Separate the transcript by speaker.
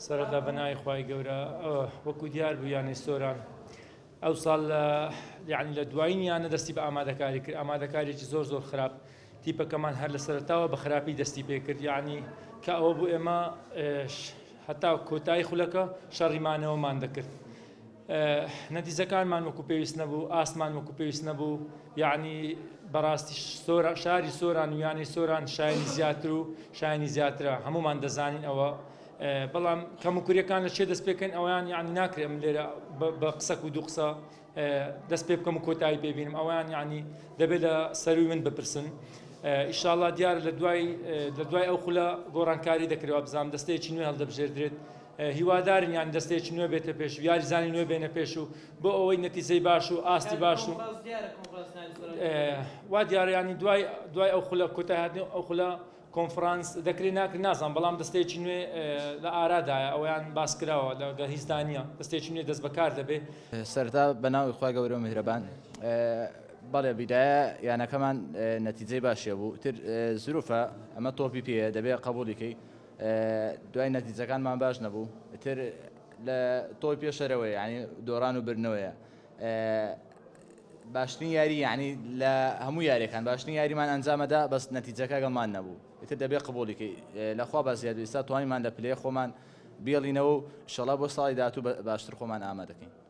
Speaker 1: سەرەتا بەنای خوای گەورە وەکو دیار بوو یانی سۆران ئەو ساڵ یعنی لە دوایینیانە دەستی بە ئامادەکاری کرد ئامادەکارێکی زۆر خراپ تیپەکەمان هەر لە سەرەتاوە بە خراپی دەستی پێ کرد یعنی کە ئەوە بوو ئێمە هەتا کۆتایی خولەکە شەڕیمانەوەمان دەکرد نەتیجەکانمان وەکو پێویست نەبوو ئاسمان وەکو پێویست نەبوو یعنی بەڕاستی شاری سۆران و یانی سۆران شایانی زیاتر و شایانی زیاترە هەمومان دەزانین ئەوە بەڵام کەم و کوریەکان لە چێ دەست پێکەن ئەویان یعنی ناکرێم لێرە بە قسەک و دوو قسە دەست پێ بکەم و کۆتایی پێبینم ئەویان یعنی دەبێت لە سەروی من بپرسن ئیشاڵڵا دیارە لە دوای ئەو خولە گۆڕانکاری دەکرێەوە بزانام دەستەیەکی نوێ هەڵدەبژێردرێت هیوادارن یان دەستەیەکی نوێ بێتە پێش یاریزانی نوێ بێنە پێش و بۆ ئەوەی نەتیجەی باش و ئاستی باش و وا دیارە ینی دوای ئەو خولە کۆتایی هاتنی ئەو خولە کۆنفرانس دەکرێت ناکرد نازان بەڵام دەستەیەکی نوێ لە ئارادایە ئەویان باس کراوە لە هیچدانە دەستێکی نوێ دەست بەکار دەبێت
Speaker 2: سەرتا بەناوی خوا گەورە میهرەبان بەڵێ بیدایە یانەکەمان نەتیجەی باشیە بوو تر زروفە ئەمە تۆپی پێە دەبێت قبولیکەی دوای نەتیجەکانمان باش نەبوو تر لە تۆی پێشەرەوەی ینی دۆڕان و برنەوەیە باشترین یاری یعنی لە هەموو یاریەکان باشترین یاریمان ئەنجامەدا بەس نەتیجەکە گەڵمان نەبوو ئیتر دەبێت قبولیکەی لەخوا بەزیاد ئێستا توانیمان لە پلەی خۆمان بێڵینەوە و ئینشەڵا بۆ ساڵی داهاتوو باشتر خۆمان ئامادەکەین.